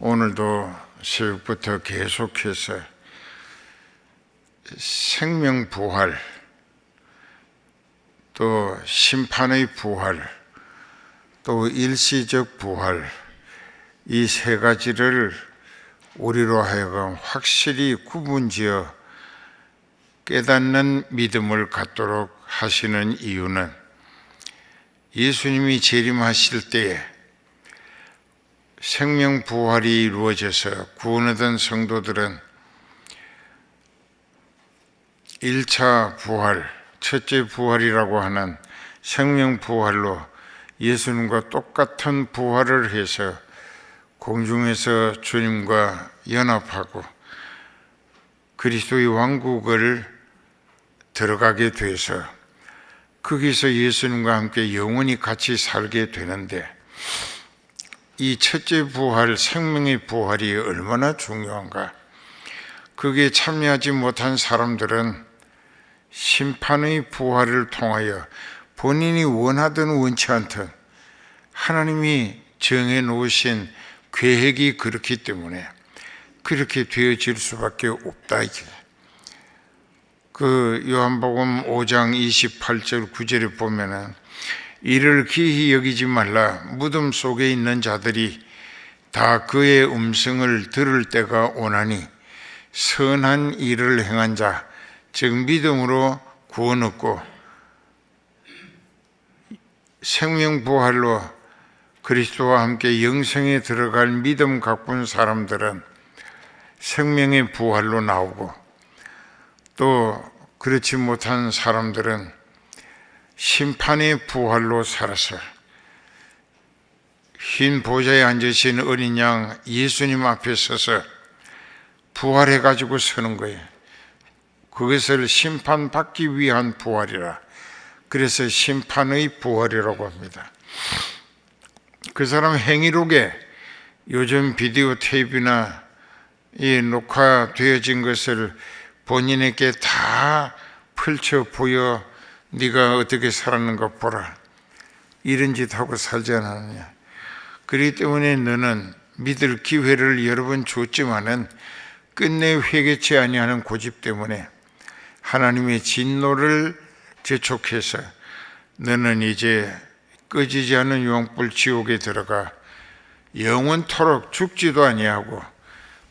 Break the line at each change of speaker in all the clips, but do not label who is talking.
오늘도 새벽부터 계속해서 생명 부활, 또 심판의 부활, 또 일시적 부활, 이 세 가지를 우리로 하여금 확실히 구분지어 깨닫는 믿음을 갖도록 하시는 이유는 예수님이 재림하실 때에 생명 부활이 이루어져서 구원 얻은 성도들은 1차 부활, 첫째 부활이라고 하는 생명 부활로 예수님과 똑같은 부활을 해서 공중에서 주님과 연합하고 그리스도의 왕국을 들어가게 돼서 거기서 예수님과 함께 영원히 같이 살게 되는데, 이 첫째 부활, 생명의 부활이 얼마나 중요한가. 거기에 참여하지 못한 사람들은 심판의 부활을 통하여 본인이 원하든 원치 않든 하나님이 정해 놓으신 계획이 그렇기 때문에 그렇게 되어질 수밖에 없다. 그 요한복음 5장 28절 9절에 보면은 이를 기히 여기지 말라. 무덤 속에 있는 자들이 다 그의 음성을 들을 때가 오나니 선한 일을 행한 자, 즉 믿음으로 구원 얻고 생명 부활로 그리스도와 함께 영생에 들어갈 믿음 가꾼 사람들은 생명의 부활로 나오고, 또 그렇지 못한 사람들은 심판의 부활로 살아서 흰 보좌에 앉으신 어린 양 예수님 앞에 서서 부활해가지고 서는 거예요. 그것을 심판받기 위한 부활이라. 그래서 심판의 부활이라고 합니다. 그 사람 행위록에 요즘 비디오 테이프나 이 녹화되어진 것을 본인에게 다 펼쳐 보여 네가 어떻게 살았는가 보라, 이런 짓 하고 살지 않았느냐. 그렇기 때문에 너는 믿을 기회를 여러 번 줬지만은 끝내 회개치 아니하는 고집 때문에 하나님의 진노를 재촉해서 너는 이제 꺼지지 않는 용불 지옥에 들어가 영원토록 죽지도 아니하고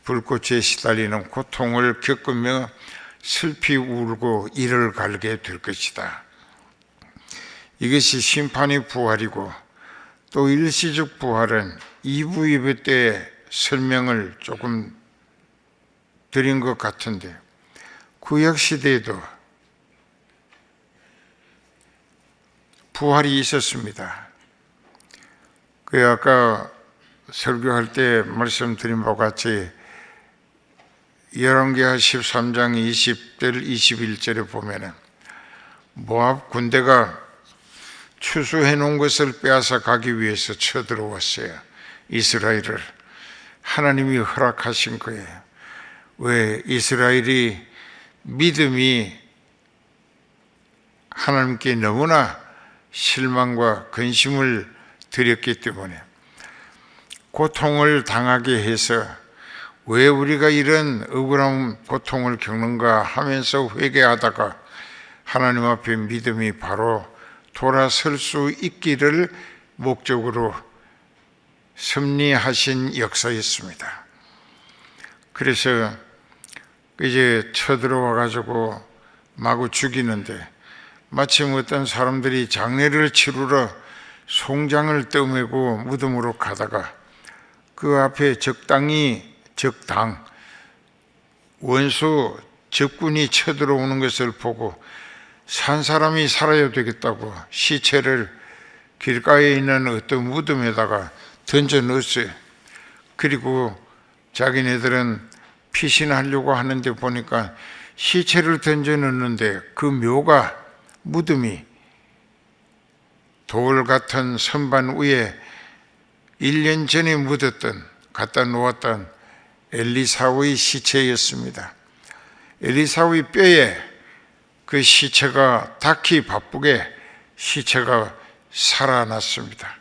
불꽃에 시달리는 고통을 겪으며 슬피 울고 이를 갈게 될 것이다. 이것이 심판의 부활이고, 또 일시적 부활은 2부 예배 때 설명을 조금 드린 것 같은데, 구약시대에도 부활이 있었습니다. 그 아까 설교할 때 말씀드린 바와 같이 열왕기하 13장 20절 21절에 보면은 모압 군대가 추수해 놓은 것을 빼앗아 가기 위해서 쳐들어왔어요. 이스라엘을 하나님이 허락하신 거예요. 왜? 이스라엘이 믿음이 하나님께 너무나 실망과 근심을 드렸기 때문에 고통을 당하게 해서 왜 우리가 이런 억울한 고통을 겪는가 하면서 회개하다가 하나님 앞에 믿음이 바로 돌아설 수 있기를 목적으로 섭리하신 역사였습니다. 그래서 이제 쳐들어와 가지고 마구 죽이는데, 마침 어떤 사람들이 장례를 치르러 송장을 떠매고 무덤으로 가다가 그 앞에 적당 원수 적군이 쳐들어오는 것을 보고 산 사람이 살아야 되겠다고 시체를 길가에 있는 어떤 무덤에다가 던져 넣었어요. 그리고 자기네들은 피신하려고 하는데 보니까 시체를 던져 넣는데 그 묘가, 무덤이 돌 같은 선반 위에 1년 전에 갖다 놓았던 엘리사의 시체였습니다. 엘리사의 뼈에 그 시체가 닿기 바쁘게 시체가 살아났습니다.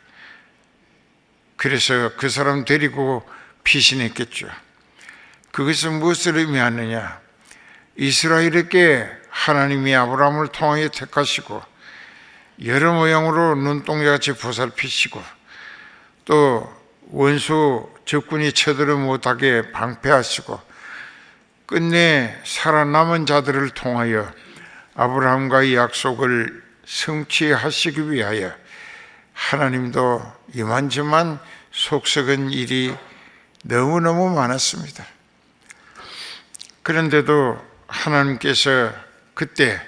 그래서 그 사람 데리고 피신했겠죠. 그것은 무엇을 의미하느냐? 이스라엘에게 하나님이 아브라함을 통하여 택하시고 여러 모양으로 눈동자같이 보살피시고 또 원수 적군이 쳐들어 못하게 방패하시고 끝내 살아남은 자들을 통하여 아브라함과의 약속을 성취하시기 위하여 하나님도 이만저만 속썩은 일이 너무너무 많았습니다. 그런데도 하나님께서 그때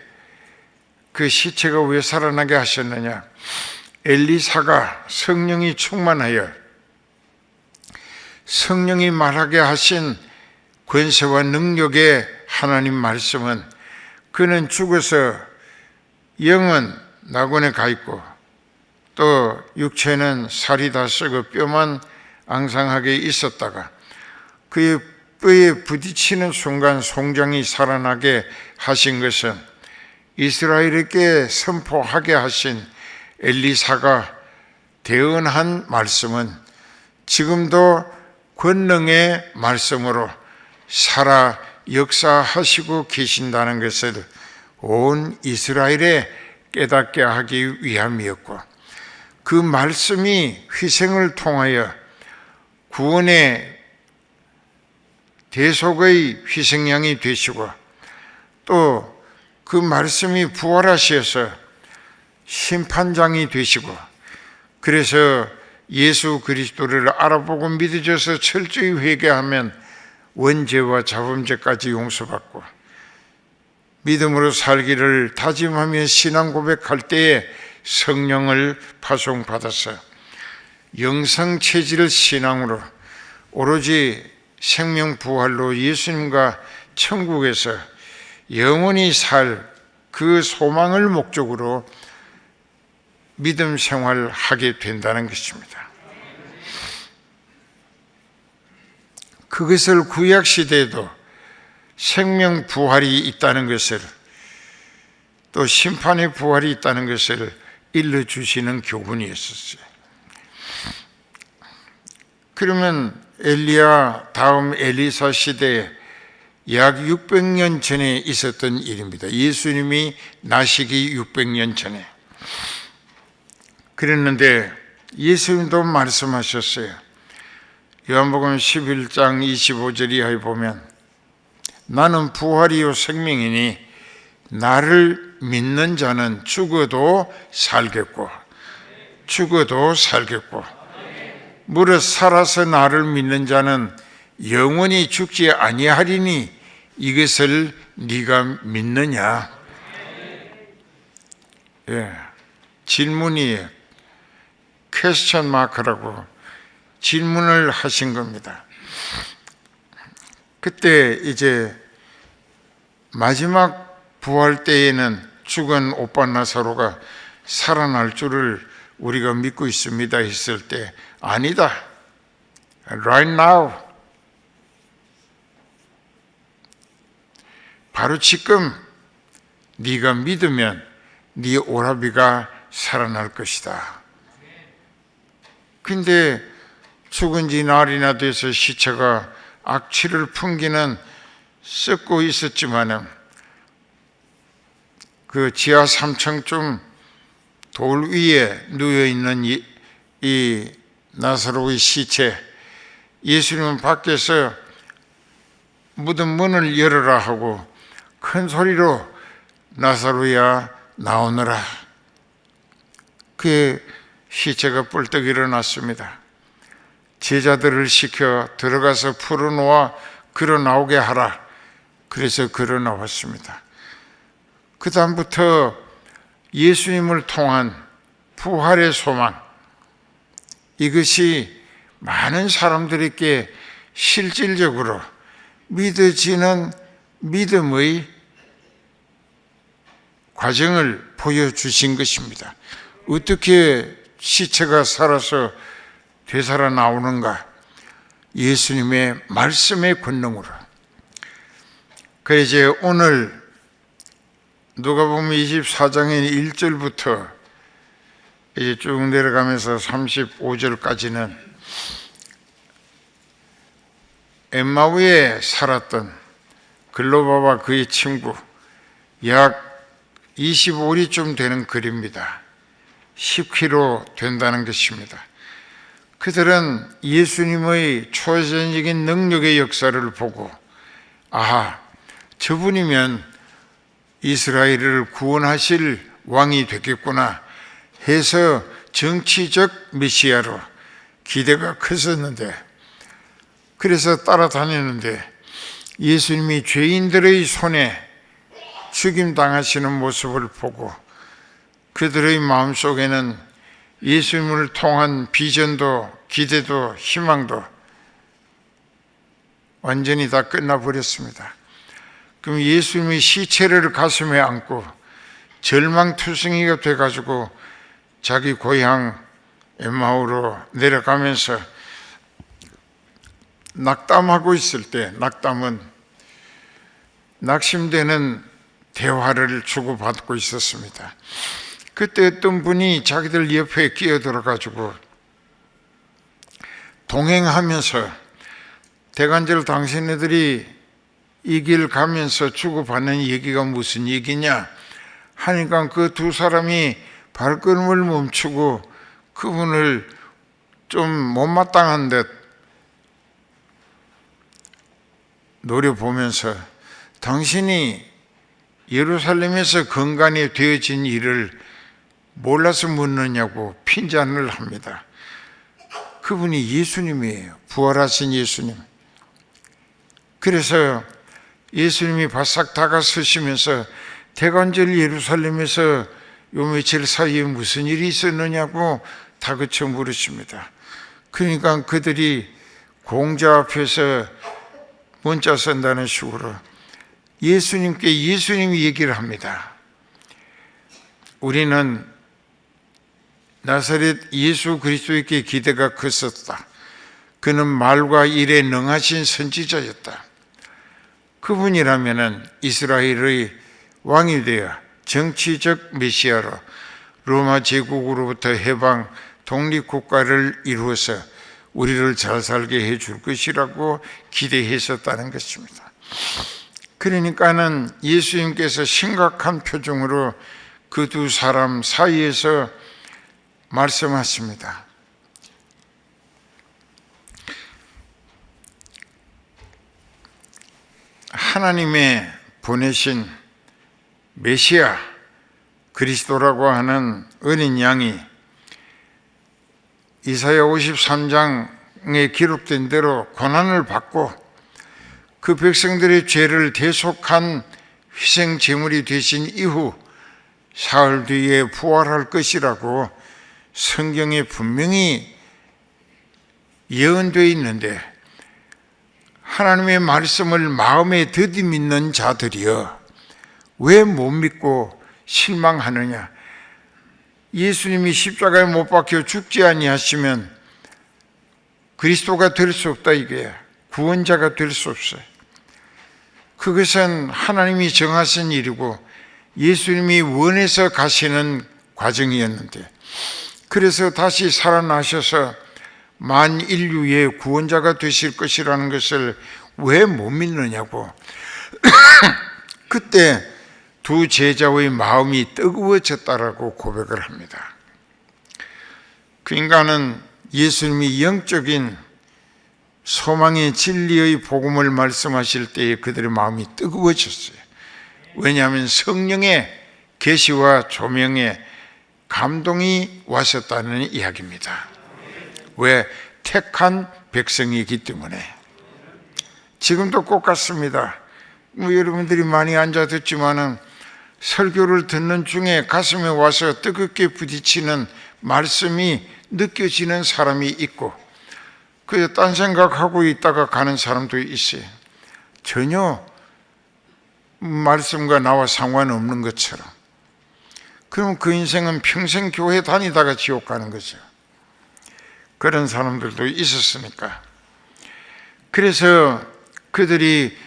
그 시체가 왜 살아나게 하셨느냐? 엘리사가 성령이 충만하여 성령이 말하게 하신 권세와 능력의 하나님 말씀은 그는 죽어서 영은 낙원에 가 있고 또 육체는 살이 다 썩어 뼈만 앙상하게 있었다가 그의 뼈에 부딪히는 순간 송장이 살아나게 하신 것은 이스라엘에게 선포하게 하신 엘리사가 대언한 말씀은 지금도 권능의 말씀으로 살아 역사하시고 계신다는 것을 온 이스라엘에 깨닫게 하기 위함이었고 그 말씀이 희생을 통하여 구원의 대속의 희생양이 되시고 또 그 말씀이 부활하셔서 심판장이 되시고 그래서 예수 그리스도를 알아보고 믿어져서 철저히 회개하면 원죄와 자범죄까지 용서받고 믿음으로 살기를 다짐하며 신앙 고백할 때에 성령을 파송받아서 영성체질 신앙으로 오로지 생명 부활로 예수님과 천국에서 영원히 살 그 소망을 목적으로 믿음 생활하게 된다는 것입니다. 그것을 구약 시대에도 생명 부활이 있다는 것을 또 심판의 부활이 있다는 것을 일러주시는 교훈이 있었어요. 그러면 엘리야 다음 엘리사 시대에 약 600년 전에 있었던 일입니다. 예수님이 나시기 600년 전에. 그랬는데 예수님도 말씀하셨어요. 요한복음 11장 25절 이하에 보면 나는 부활이요 생명이니 나를 믿는 자는 죽어도 살겠고 무릇 살아서 나를 믿는 자는 영원히 죽지 아니하리니 이것을 네가 믿느냐? 질문이에요. 퀘스천 마크라고 질문을 하신 겁니다. 그때 이제 마지막 부활 때에는 죽은 오빠 나사로가 살아날 줄을 우리가 믿고 있습니다 했을 때 아니다. Right now. 바로 지금 네가 믿으면 네 오라비가 살아날 것이다. 근데 죽은 지 날이나 돼서 시체가 악취를 풍기는 썩고 있었지만은 그 지하 3층쯤 돌 위에 누워있는 이 나사로의 시체, 예수님은 밖에서 무덤 문을 열어라 하고 큰 소리로 나사로야 나오너라. 그의 시체가 뿔떡 일어났습니다. 제자들을 시켜 들어가서 풀어놓아 걸어 나오게 하라. 그래서 걸어 나왔습니다. 그 다음부터 예수님을 통한 부활의 소망, 이것이 많은 사람들에게 실질적으로 믿어지는 믿음의 과정을 보여주신 것입니다. 어떻게 시체가 살아서 되살아 나오는가? 예수님의 말씀의 권능으로. 그래서 이제 오늘 누가복음 24장의 1절부터 이제 쭉 내려가면서 35절까지는 엠마오에 살았던 글로바와 그의 친구, 약 25리쯤 되는 거리입니다. 10km 된다는 것입니다. 그들은 예수님의 초자연적인 능력의 역사를 보고, 아하, 저분이면 이스라엘을 구원하실 왕이 되겠구나 해서 정치적 메시아로 기대가 컸었는데, 그래서 따라다니는데 예수님이 죄인들의 손에 죽임당하시는 모습을 보고 그들의 마음속에는 예수님을 통한 비전도 기대도 희망도 완전히 다 끝나버렸습니다. 그럼 예수님의 시체를 가슴에 안고 절망투성이가 돼가지고 자기 고향 엠마오로 내려가면서 낙담하고 있을 때, 낙담은 낙심되는 대화를 주고받고 있었습니다. 그때 어떤 분이 자기들 옆에 끼어들어가지고 동행하면서 대간절 당신네들이 이 길 가면서 주고받는 얘기가 무슨 얘기냐 하니까 그 두 사람이 발걸음을 멈추고 그분을 좀 못마땅한 듯 노려보면서 당신이 예루살렘에서 건간이 되어진 일을 몰라서 묻느냐고 핀잔을 합니다. 그분이 예수님이에요. 부활하신 예수님. 그래서 예수님이 바싹 다가서시면서 대관절 예루살렘에서 요 며칠 사이에 무슨 일이 있었느냐고 다그쳐 물으십니다. 그러니까 그들이 공자 앞에서 문자 쓴다는 식으로 예수님께 예수님이 얘기를 합니다. 우리는 나사렛 예수 그리스도에게 기대가 컸었다. 그는 말과 일에 능하신 선지자였다. 그분이라면 이스라엘의 왕이 되어 정치적 메시아로 로마 제국으로부터 해방 독립국가를 이루어서 우리를 잘 살게 해줄 것이라고 기대했었다는 것입니다. 그러니까는 예수님께서 심각한 표정으로 그 두 사람 사이에서 말씀하십니다. 하나님의 보내신 메시아 그리스도라고 하는 어린 양이 이사야 53장에 기록된 대로 고난을 받고 그 백성들의 죄를 대속한 희생 제물이 되신 이후 사흘 뒤에 부활할 것이라고 성경에 분명히 예언되어 있는데 하나님의 말씀을 마음에 더디 믿는 자들이여 왜 못 믿고 실망하느냐? 예수님이 십자가에 못 박혀 죽지 아니하시면 그리스도가 될 수 없다, 이게 구원자가 될 수 없어요. 그것은 하나님이 정하신 일이고 예수님이 원해서 가시는 과정이었는데, 그래서 다시 살아나셔서 만인류의 구원자가 되실 것이라는 것을 왜 못 믿느냐고 그때 두 제자의 마음이 뜨거워졌다라고 고백을 합니다. 그 인간은 예수님이 영적인 소망의 진리의 복음을 말씀하실 때에 그들의 마음이 뜨거워졌어요. 왜냐하면 성령의 계시와 조명에 감동이 왔었다는 이야기입니다. 왜? 택한 백성이기 때문에. 지금도 똑같습니다. 여러분들이 많이 앉아 듣지만은 설교를 듣는 중에 가슴에 와서 뜨겁게 부딪히는 말씀이 느껴지는 사람이 있고, 그 딴 생각하고 있다가 가는 사람도 있어요. 전혀 말씀과 나와 상관없는 것처럼. 그럼 그 인생은 평생 교회 다니다가 지옥 가는 거죠. 그런 사람들도 있었으니까. 그래서 그들이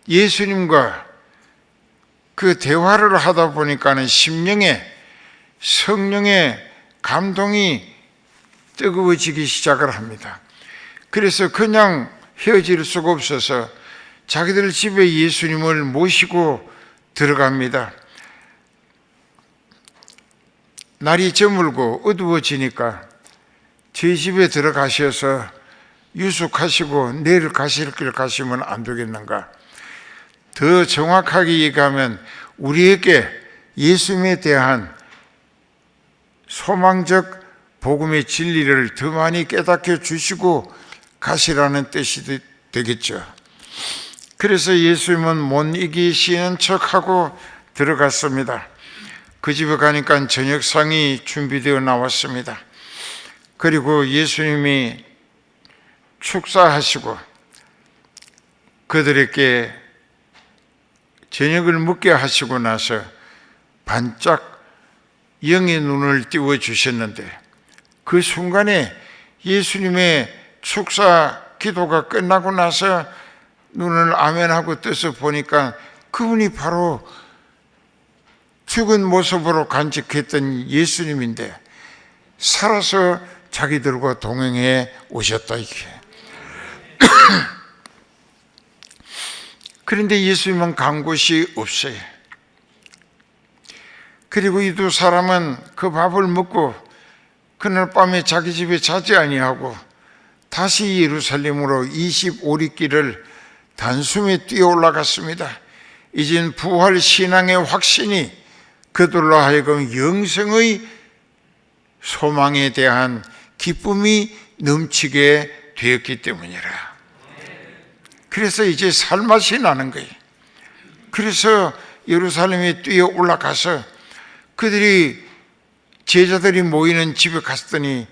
예수님과 그 대화를 하다 보니까는 심령에 성령의 감동이 뜨거워지기 시작을 합니다. 그래서 그냥 헤어질 수가 없어서 자기들 집에 예수님을 모시고 들어갑니다. 날이 저물고 어두워지니까 저희 집에 들어가셔서 유숙하시고 내일 가실 길 가시면 안 되겠는가? 더 정확하게 얘기하면 우리에게 예수님에 대한 소망적 복음의 진리를 더 많이 깨닫게 주시고 가시라는 뜻이 되겠죠. 그래서 예수님은 못 이기시는 척하고 들어갔습니다. 그 집에 가니까 저녁상이 준비되어 나왔습니다. 그리고 예수님이 축사하시고 그들에게 저녁을 먹게 하시고 나서 반짝 영의 눈을 띄워주셨는데 그 순간에 예수님의 축사 기도가 끝나고 나서 눈을 아멘하고 떠서 보니까 그분이 바로 죽은 모습으로 간직했던 예수님인데 살아서 자기들과 동행해 오셨다 이게. 그런데 예수님은 간 곳이 없어요. 그리고 이 두 사람은 그 밥을 먹고 그날 밤에 자기 집에 자지 아니하고 다시 예루살렘으로 25리길을 단숨에 뛰어 올라갔습니다. 이젠 부활 신앙의 확신이 그들로 하여금 영생의 소망에 대한 기쁨이 넘치게 되었기 때문이라. 그래서 이제 살맛이 나는 거예요. 그래서 예루살렘에 뛰어 올라가서 그들이 제자들이 모이는 집에 갔더니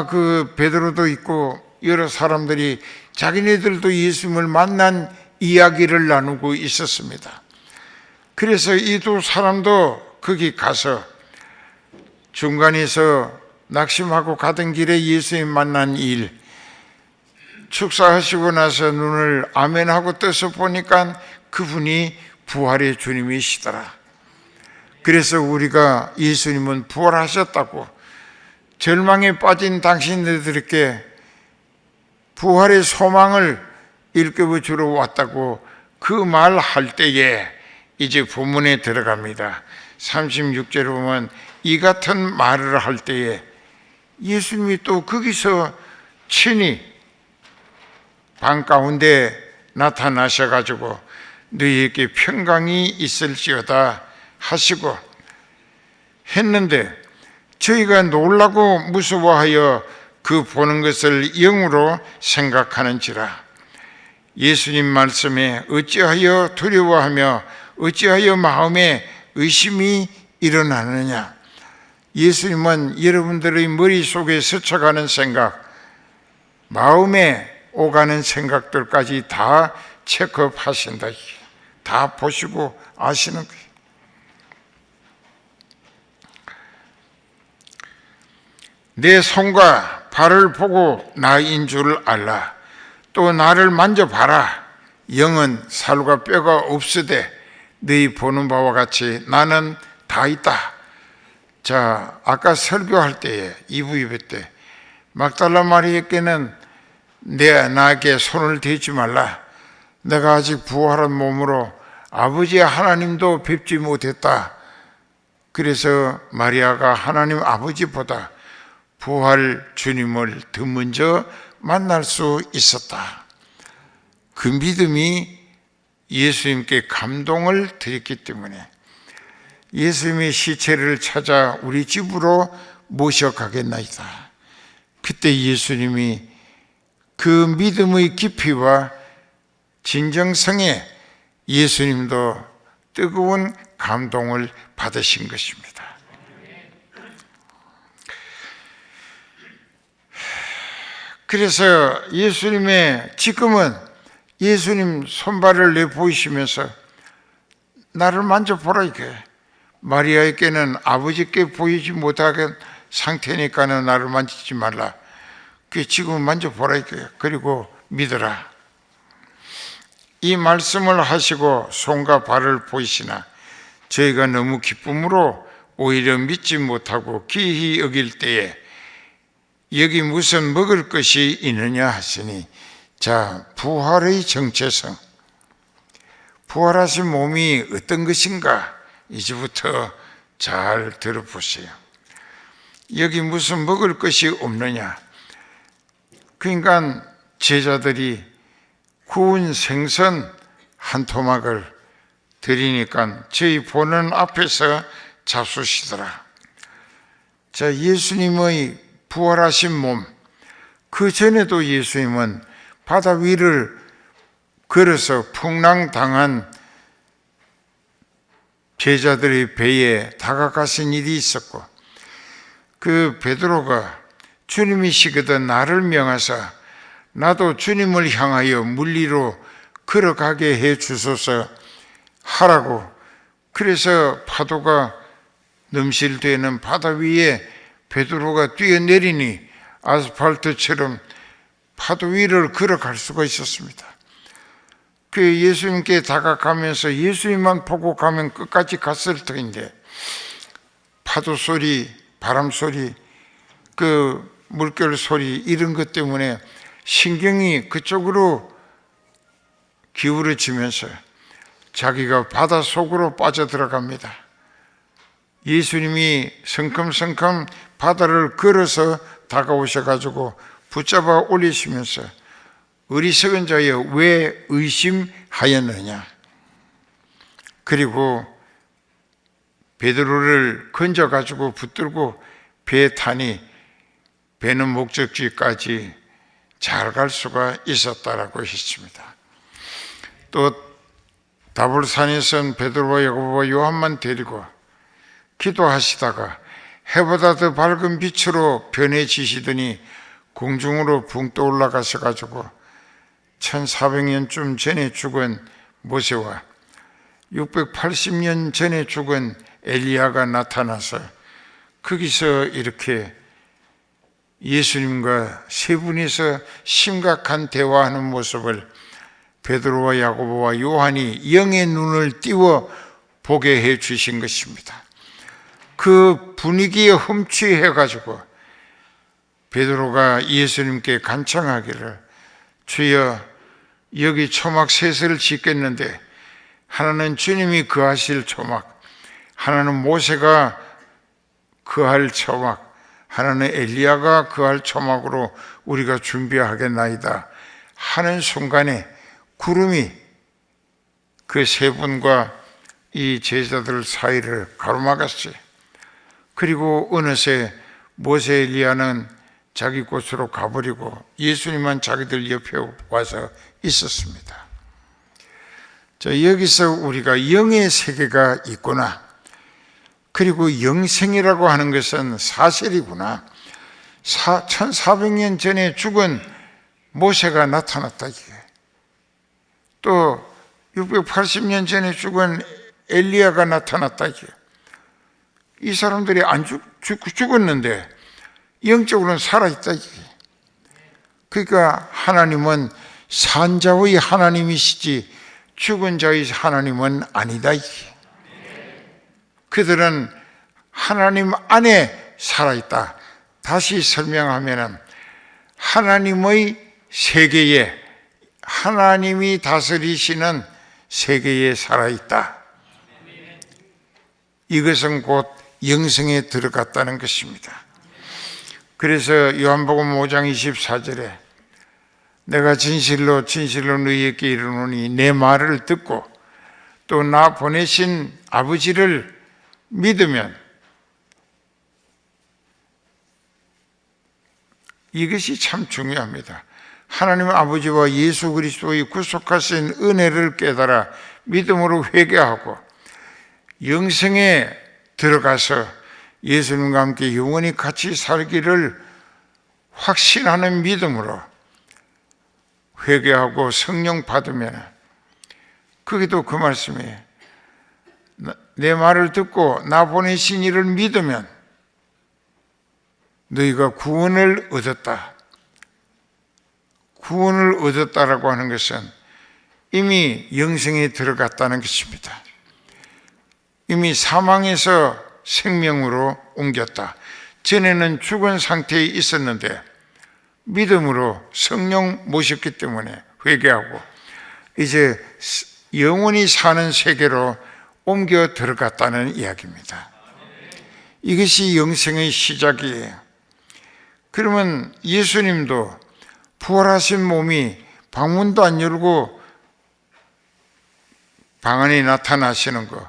그 베드로도 있고 여러 사람들이 자기네들도 예수님을 만난 이야기를 나누고 있었습니다. 그래서 이 두 사람도 거기 가서 중간에서 낙심하고 가던 길에 예수님 만난 일, 축사하시고 나서 눈을 아멘하고 떠서 보니까 그분이 부활의 주님이시더라. 그래서 우리가 예수님은 부활하셨다고 절망에 빠진 당신들에게 부활의 소망을 일깨워 주러 왔다고 그 말 할 때에 이제 본문에 들어갑니다. 36절에 보면 이 같은 말을 할 때에 예수님이 또 거기서 친히 방 가운데 나타나셔가지고 너희에게 평강이 있을지어다 하시고 했는데 저희가 놀라고 무서워하여 그 보는 것을 영으로 생각하는지라. 예수님 말씀에 어찌하여 두려워하며 어찌하여 마음에 의심이 일어나느냐. 예수님은 여러분들의 머릿속에 스쳐가는 생각, 마음에 오가는 생각들까지 다 체크하신다. 다 보시고 아시는 거예요. 내 손과 발을 보고 나인 줄 알라. 또 나를 만져봐라. 영은 살과 뼈가 없으되 너희 보는 바와 같이 나는 다 있다. 자, 아까 설교할 때에 2부 예배 때 막달라 마리아에게는 나에게 손을 대지 말라. 내가 아직 부활한 몸으로 아버지 하나님도 뵙지 못했다. 그래서 마리아가 하나님 아버지보다 부활 주님을 더 먼저 만날 수 있었다. 그 믿음이 예수님께 감동을 드렸기 때문에 예수님의 시체를 찾아 우리 집으로 모셔가겠나이다. 그때 예수님이 그 믿음의 깊이와 진정성에 예수님도 뜨거운 감동을 받으신 것입니다. 그래서 예수님의 지금은 예수님 손발을 내보이시면서 나를 만져보라 이게. 마리아에게는 아버지께 보이지 못하는 상태니까는 나를 만지지 말라. 그 지금 만져보라 이게. 그리고 믿어라. 이 말씀을 하시고 손과 발을 보이시나 저희가 너무 기쁨으로 오히려 믿지 못하고 기히 여길 때에 여기 무슨 먹을 것이 있느냐 하시니 자, 부활의 정체성, 부활하신 몸이 어떤 것인가 이제부터 잘 들어보세요. 여기 무슨 먹을 것이 없느냐? 그러니까 제자들이 구운 생선 한 토막을 드리니까 저희 보는 앞에서 잡수시더라. 자, 예수님의 부활하신 몸, 그 전에도 예수님은 바다 위를 걸어서 풍랑당한 제자들의 배에 다가가신 일이 있었고, 그 베드로가 주님이시거든 나를 명하사 나도 주님을 향하여 물리로 걸어가게 해 주소서 하라고, 그래서 파도가 넘실대는 바다 위에 베드로가 뛰어내리니 아스팔트처럼 파도 위를 걸어갈 수가 있었습니다. 그 예수님께 다가가면서 예수님만 보고 가면 끝까지 갔을 터인데, 파도 소리, 바람 소리, 그 물결 소리, 이런 것 때문에 신경이 그쪽으로 기울어지면서 자기가 바다 속으로 빠져들어갑니다. 예수님이 성큼성큼 바다를 걸어서 다가오셔가지고 붙잡아 올리시면서 어리석은 자여 왜 의심하였느냐. 그리고 베드로를 건져가지고 붙들고 배에 타니 배는 목적지까지 잘 갈 수가 있었다라고 했습니다. 또 다볼산에선 베드로와 야고보와 요한만 데리고 기도하시다가 해보다 더 밝은 빛으로 변해지시더니 공중으로 붕 떠올라가셔가지고 1400년쯤 전에 죽은 모세와 680년 전에 죽은 엘리야가 나타나서 거기서 이렇게 예수님과 세 분이서 심각한 대화하는 모습을 베드로와 야고보와 요한이 영의 눈을 띄워 보게 해 주신 것입니다. 그 분위기에 흠취해가지고 베드로가 예수님께 간청하기를, 주여 여기 초막 셋을 짓겠는데 하나는 주님이 거하실 초막, 하나는 모세가 거할 초막, 하나는 엘리야가 거할 초막으로 우리가 준비하겠나이다 하는 순간에 구름이 그 세 분과 이 제자들 사이를 가로막았어요. 그리고 어느새 모세 엘리야는 자기 곳으로 가버리고 예수님만 자기들 옆에 와서 있었습니다. 자, 여기서 우리가 영의 세계가 있구나, 그리고 영생이라고 하는 것은 사실이구나, 1400년 전에 죽은 모세가 나타났다, 이게. 또 680년 전에 죽은 엘리야가 나타났다, 이게. 이 사람들이 안 죽었는데 영적으로는 살아있다, 이게. 그러니까 하나님은 산자의 하나님이시지 죽은 자의 하나님은 아니다, 이게. 그들은 하나님 안에 살아있다. 다시 설명하면 하나님의 세계에, 하나님이 다스리시는 세계에 살아있다. 이것은 곧 영생에 들어갔다는 것입니다. 그래서 요한복음 5장 24절에 내가 진실로 진실로 너희에게 이르노니 내 말을 듣고 또 나 보내신 아버지를 믿으면, 이것이 참 중요합니다. 하나님 아버지와 예수 그리스도의 구속하신 은혜를 깨달아 믿음으로 회개하고 영생에 들어가서 예수님과 함께 영원히 같이 살기를 확신하는 믿음으로 회개하고 성령 받으면, 거기도 그 말씀이에요. 내 말을 듣고 나 보내신 이를 믿으면 너희가 구원을 얻었다. 구원을 얻었다라고 하는 것은 이미 영생에 들어갔다는 것입니다. 이미 사망에서 생명으로 옮겼다. 전에는 죽은 상태에 있었는데 믿음으로 성령 모셨기 때문에 회개하고 이제 영원히 사는 세계로 옮겨 들어갔다는 이야기입니다. 이것이 영생의 시작이에요. 그러면 예수님도 부활하신 몸이 방문도 안 열고 방 안에 나타나시는 것,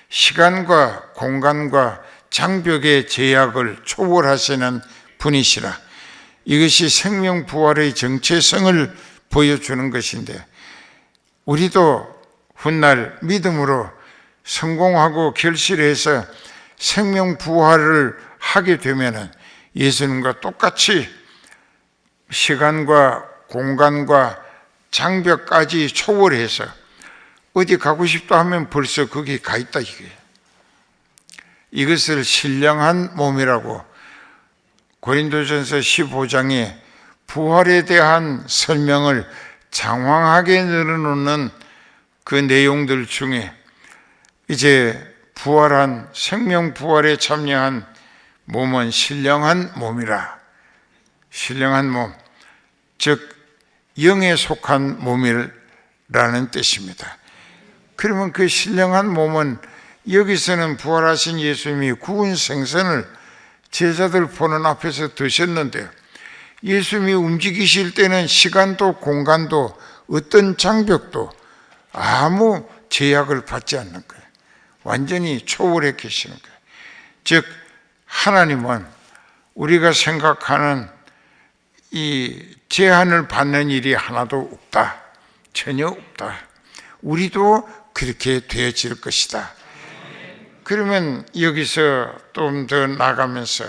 시간과 공간과 장벽의 제약을 초월하시는 분이시라. 이것이 생명 부활의 정체성을 보여주는 것인데, 우리도 훗날 믿음으로 성공하고 결실해서 생명 부활을 하게 되면은 예수님과 똑같이 시간과 공간과 장벽까지 초월해서 어디 가고 싶다 하면 벌써 거기 가 있다 이거예요. 이것을 신령한 몸이라고 고린도전서 15장에 부활에 대한 설명을 장황하게 늘어놓는 그 내용들 중에 이제 부활한 생명 부활에 참여한 몸은 신령한 몸이라. 신령한 몸, 즉 영에 속한 몸이라는 뜻입니다. 그러면 그 신령한 몸은 여기서는 부활하신 예수님이 구운 생선을 제자들 보는 앞에서 드셨는데, 예수님이 움직이실 때는 시간도 공간도 어떤 장벽도 아무 제약을 받지 않는 거예요. 완전히 초월해 계시는 거예요. 즉 하나님은 우리가 생각하는 이 제한을 받는 일이 하나도 없다. 전혀 없다. 우리도 그렇게 되어질 것이다. 그러면 여기서 좀 더 나가면서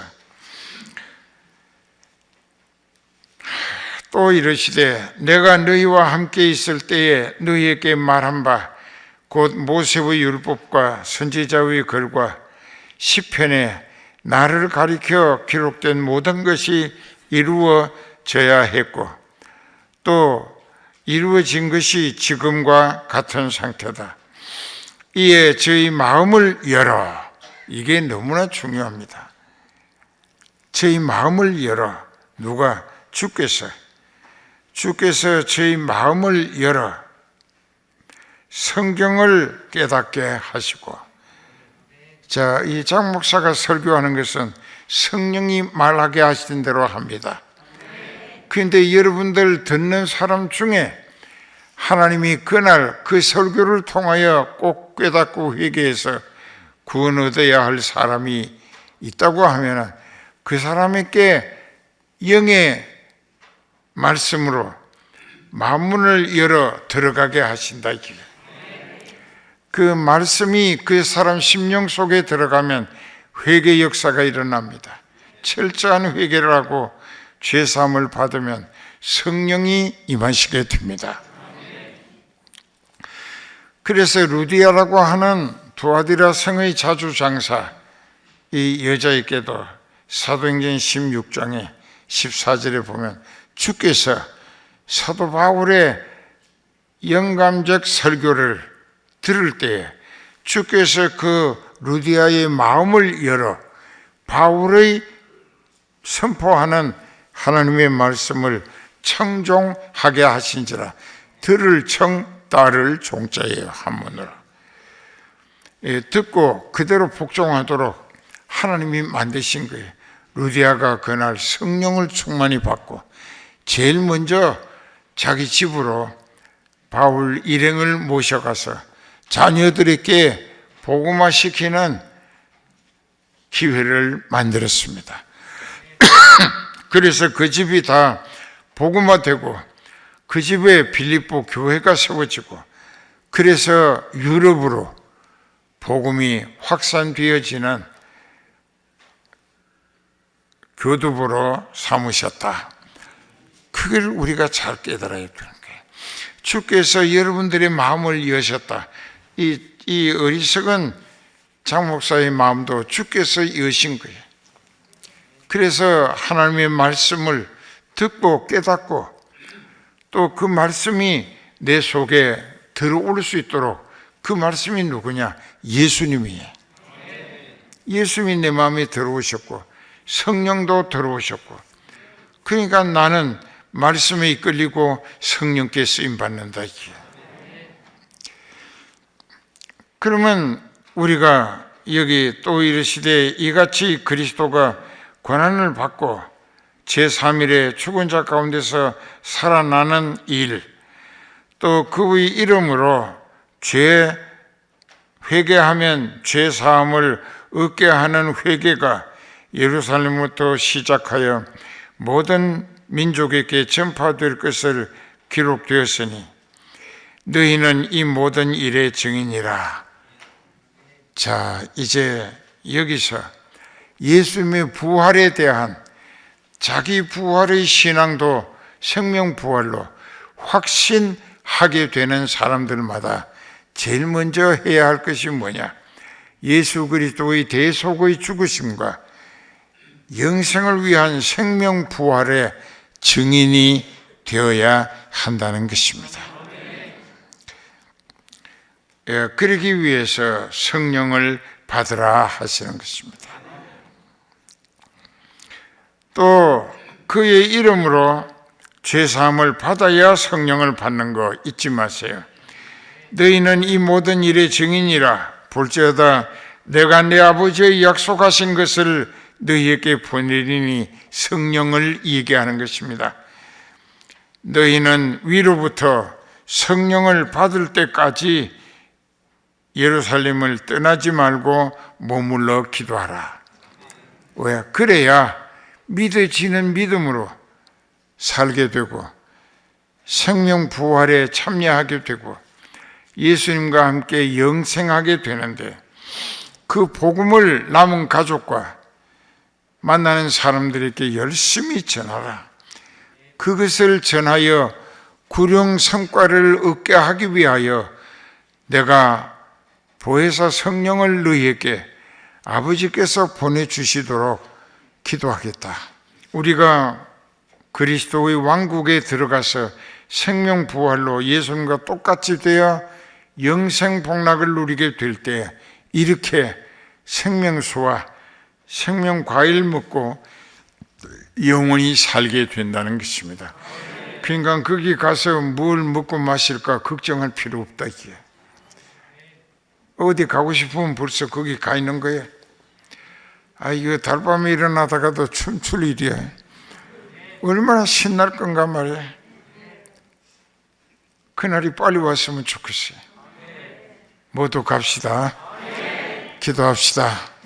또 이르시되 내가 너희와 함께 있을 때에 너희에게 말한 바 곧 모세의 율법과 선지자의 글과 시편에 나를 가리켜 기록된 모든 것이 이루어져야 했고 또 이루어진 것이 지금과 같은 상태다. 이에 저희 마음을 열어. 이게 너무나 중요합니다. 저희 마음을 열어. 누가? 주께서 저희 마음을 열어 성경을 깨닫게 하시고, 자, 이 장 목사가 설교하는 것은 성령이 말하게 하시는 대로 합니다. 그런데 여러분들 듣는 사람 중에 하나님이 그날 그 설교를 통하여 꼭 깨닫고 회개해서 구원 얻어야 할 사람이 있다고 하면 그 사람에게 영의 말씀으로 마음문을 열어 들어가게 하신다. 그 말씀이 그 사람 심령 속에 들어가면 회개 역사가 일어납니다. 철저한 회개를 하고 죄사함을 받으면 성령이 임하시게 됩니다. 그래서 루디아라고 하는 두아디라 성의 자주장사 이 여자에게도 사도행전 16장에 14절에 보면 주께서 사도 바울의 영감적 설교를 들을 때에 주께서 그 루디아의 마음을 열어 바울의 선포하는 하나님의 말씀을 청종하게 하신지라. 들을 청, 따를 종자예요. 한문으로. 듣고 그대로 복종하도록 하나님이 만드신 거예요. 루디아가 그날 성령을 충만히 받고 제일 먼저 자기 집으로 바울 일행을 모셔가서 자녀들에게 복음화 시키는 기회를 만들었습니다. 그래서 그 집이 다 복음화되고 그 집에 빌립보 교회가 세워지고 그래서 유럽으로 복음이 확산되어지는 교두보로 삼으셨다. 그걸 우리가 잘 깨달아야 되는 거예요. 주께서 여러분들의 마음을 여셨다. 이 어리석은 장 목사의 마음도 주께서 여신 거예요. 그래서 하나님의 말씀을 듣고 깨닫고 또 그 말씀이 내 속에 들어올 수 있도록 그 말씀이 누구냐? 예수님이에요. 예수님이 내 마음에 들어오셨고 성령도 들어오셨고 그러니까 나는 말씀에 이끌리고 성령께 쓰임 받는다. 그러면 우리가 여기 또 이르시되 이같이 그리스도가 고난을 받고 제3일에 죽은 자 가운데서 살아나는 일, 또 그의 이름으로 죄 회개하면 죄 사함을 얻게 하는 회개가 예루살렘부터 시작하여 모든 민족에게 전파될 것을 기록되었으니 너희는 이 모든 일의 증인이라. 자, 이제 여기서 예수님의 부활에 대한 자기 부활의 신앙도 생명 부활로 확신하게 되는 사람들마다 제일 먼저 해야 할 것이 뭐냐? 예수 그리스도의 대속의 죽으심과 영생을 위한 생명 부활의 증인이 되어야 한다는 것입니다. 그러기 위해서 성령을 받으라 하시는 것입니다. 또 그의 이름으로 죄사함을 받아야 성령을 받는 거 잊지 마세요. 너희는 이 모든 일의 증인이라. 볼지어다 내가 내 아버지의 약속하신 것을 너희에게 보내리니 성령을 얘기하는 것입니다. 너희는 위로부터 성령을 받을 때까지 예루살렘을 떠나지 말고 머물러 기도하라. 왜? 그래야 믿어지는 믿음으로 살게 되고 생명 부활에 참여하게 되고 예수님과 함께 영생하게 되는데, 그 복음을 남은 가족과 만나는 사람들에게 열심히 전하라. 그것을 전하여 구령 성과를 얻게 하기 위하여 내가 보혜사 성령을 너희에게 아버지께서 보내주시도록 기도하겠다. 우리가 그리스도의 왕국에 들어가서 생명 부활로 예수님과 똑같이 되어 영생 복락을 누리게 될 때 이렇게 생명수와 생명 과일 먹고 영원히 살게 된다는 것입니다. 그러니까 거기 가서 뭘 먹고 마실까 걱정할 필요 없다. 이게 어디 가고 싶으면 벌써 거기 가 있는 거예요. 이거 달밤에 일어나다가도 춤출 일이야. 얼마나 신날 건가 말이야. 그날이 빨리 왔으면 좋겠어요. 모두 갑시다. 기도합시다.